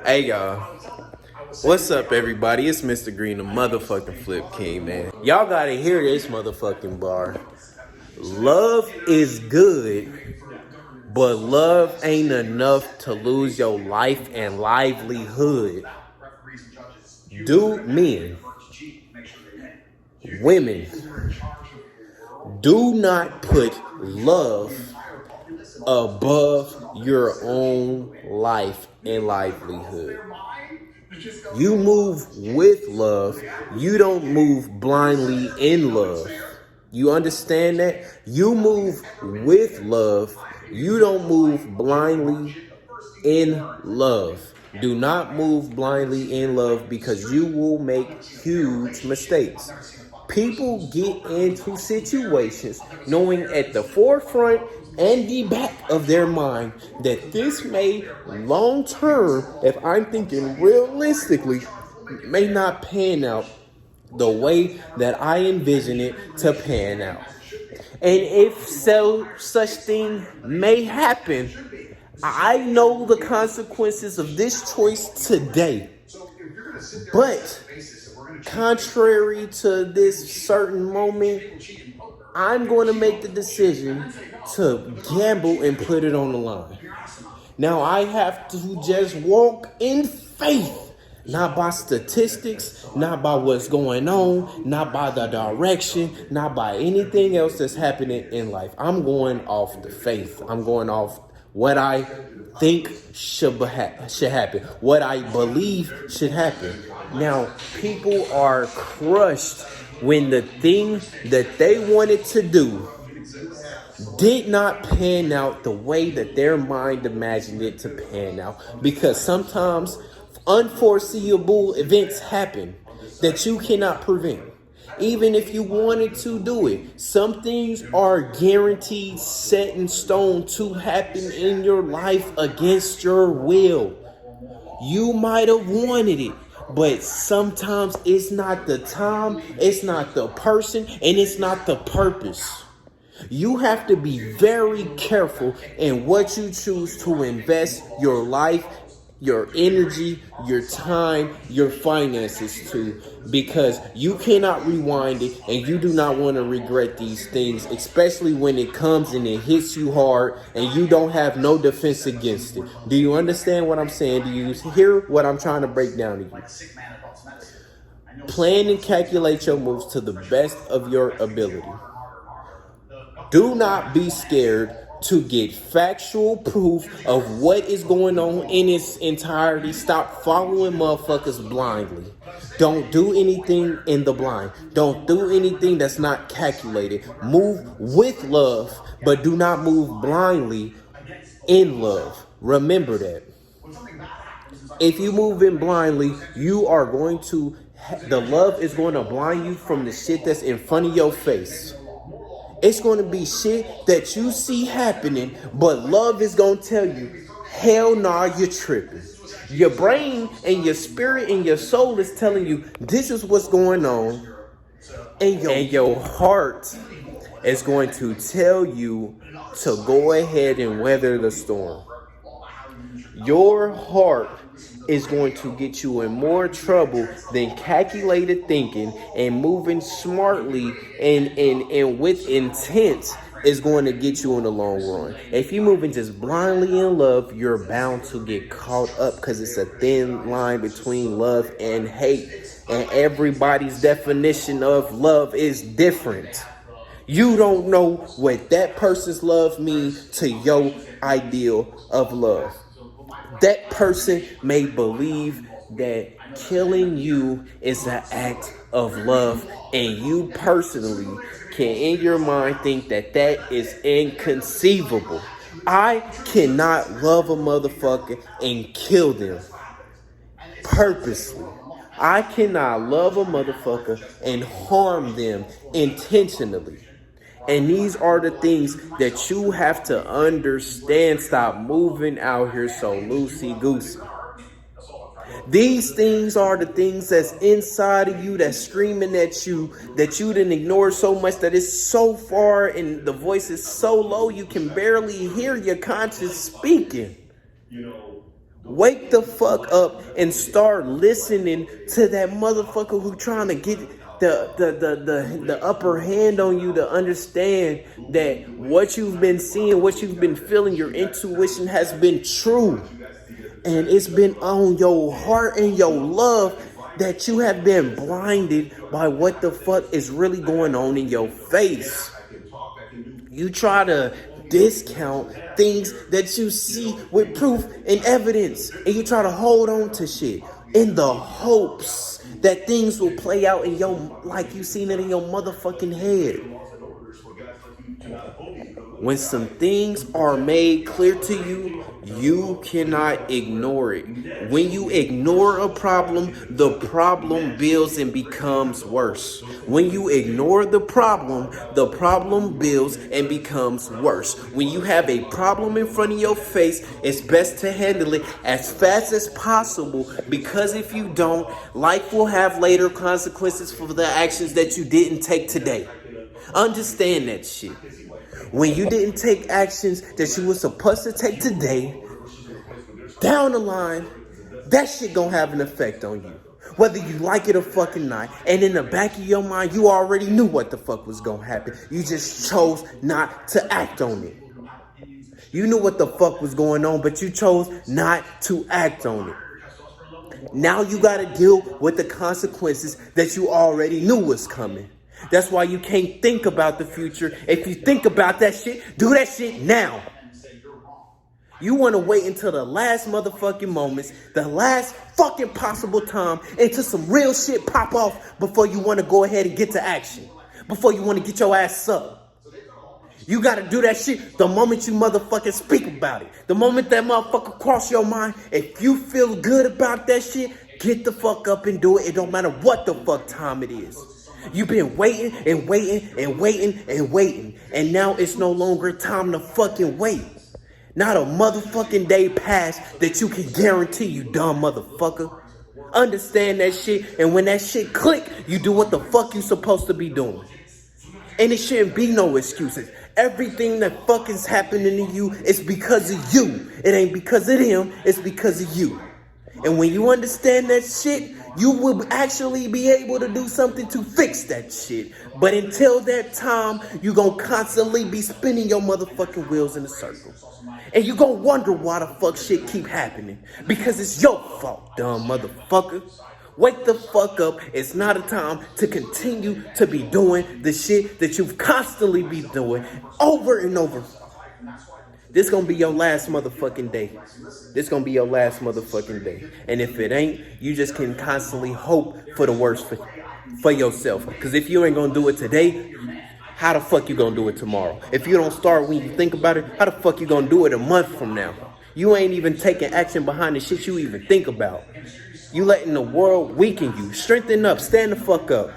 Hey y'all, what's up everybody? It's Mr. Green, the motherfucking Flip King, man. Y'all gotta hear this motherfucking bar. Love is good, but love ain't enough to lose your life and livelihood. Men, women, do not put love above your own life and livelihood. You move with love. You don't move blindly in love. You understand that? You move with love. You don't move blindly in love. Do not move blindly in love because you will make huge mistakes. People get into situations knowing at the forefront and the back of their mind that this may long term, if I'm thinking realistically, may not pan out the way that I envision it to pan out. And if such thing may happen, I know the consequences of this choice today. But contrary to this certain moment, I'm going to make the decision to gamble and put it on the line. Now I have to just walk in faith, not by statistics, not by what's going on, not by the direction, not by anything else that's happening in life. I'm going off the faith. I'm going off what I think should happen, what I believe should happen. Now, people are crushed when the thing that they wanted to do did not pan out the way that their mind imagined it to pan out. Because sometimes unforeseeable events happen that you cannot prevent. Even if you wanted to do it, some things are guaranteed, set in stone to happen in your life against your will. You might have wanted it, but sometimes it's not the time, it's not the person, and it's not the purpose. You have to be very careful in what you choose to invest your life, your energy, your time, your finances to, because you cannot rewind it and you do not want to regret these things, especially when it comes and it hits you hard and you don't have no defense against it. Do you understand what I'm saying? Do you hear what I'm trying to break down to you? Plan and calculate your moves to the best of your ability. Do not be scared to get factual proof of what is going on in its entirety. Stop following motherfuckers blindly. Don't do anything in the blind. Don't do anything that's not calculated. Move with love, but do not move blindly in love. Remember that. If you move in blindly, you are going to, the love is going to blind you from the shit that's in front of your face. It's going to be shit that you see happening, but love is going to tell you, hell nah, you're tripping. Your brain and your spirit and your soul is telling you, this is what's going on. And your heart is going to tell you to go ahead and weather the storm. Your heart is going to get you in more trouble than calculated thinking, and moving smartly and with intent is going to get you in the long run. If you're moving just blindly in love, you're bound to get caught up because it's a thin line between love and hate. And everybody's definition of love is different. You don't know what that person's love means to your ideal of love. That person may believe that killing you is an act of love, and you personally can in your mind think that that is inconceivable. I cannot love a motherfucker and kill them purposely. I cannot love a motherfucker and harm them intentionally. And these are the things that you have to understand. Stop moving out here so loosey-goosey. These things are the things that's inside of you, that's screaming at you, that you didn't ignore so much that it's so far and the voice is so low you can barely hear your conscience speaking. Wake the fuck up and start listening to that motherfucker who trying to get the upper hand on you to understand that what you've been seeing, what you've been feeling, your intuition has been true. And it's been on your heart and your love that you have been blinded by what the fuck is really going on in your face. You try to discount things that you see with proof and evidence, and you try to hold on to shit in the hopes that things will play out in your, like you seen it in your motherfucking head. When some things are made clear to you, you cannot ignore it. When you ignore a problem, the problem builds and becomes worse. When you ignore the problem builds and becomes worse. When you have a problem in front of your face, it's best to handle it as fast as possible, because if you don't, life will have later consequences for the actions that you didn't take today. Understand that shit. When you didn't take actions that you were supposed to take today, down the line, that shit gonna have an effect on you. Whether you like it or fucking not. And in the back of your mind, you already knew what the fuck was gonna happen. You just chose not to act on it. You knew what the fuck was going on, but you chose not to act on it. Now you gotta deal with the consequences that you already knew was coming. That's why you can't think about the future. If you think about that shit, do that shit now. You want to wait until the last motherfucking moments, the last fucking possible time, until some real shit pop off before you want to go ahead and get to action. Before you want to get your ass up. You got to do that shit the moment you motherfucking speak about it. The moment that motherfucker cross your mind, if you feel good about that shit, get the fuck up and do it. It don't matter what the fuck time it is. You've been waiting and waiting and waiting and waiting. And now it's no longer time to fucking wait. Not a motherfucking day passed that you can guarantee, you dumb motherfucker. Understand that shit. And when that shit click, you do what the fuck you supposed to be doing. And it shouldn't be no excuses. Everything that fucking's happening to you is because of you. It ain't because of them. It's because of you. And when you understand that shit, you will actually be able to do something to fix that shit. But until that time, you're going to constantly be spinning your motherfucking wheels in a circle. And you're going to wonder why the fuck shit keep happening. Because it's your fault, dumb motherfucker. Wake the fuck up. It's not a time to continue to be doing the shit that you've constantly been doing over and over. This gonna be your last motherfucking day. This gonna be your last motherfucking day. And if it ain't, you just can constantly hope for the worst for yourself. Because if you ain't gonna do it today, how the fuck you gonna do it tomorrow? If you don't start when you think about it, how the fuck you gonna do it a month from now? You ain't even taking action behind the shit you even think about. You letting the world weaken you. Strengthen up. Stand the fuck up.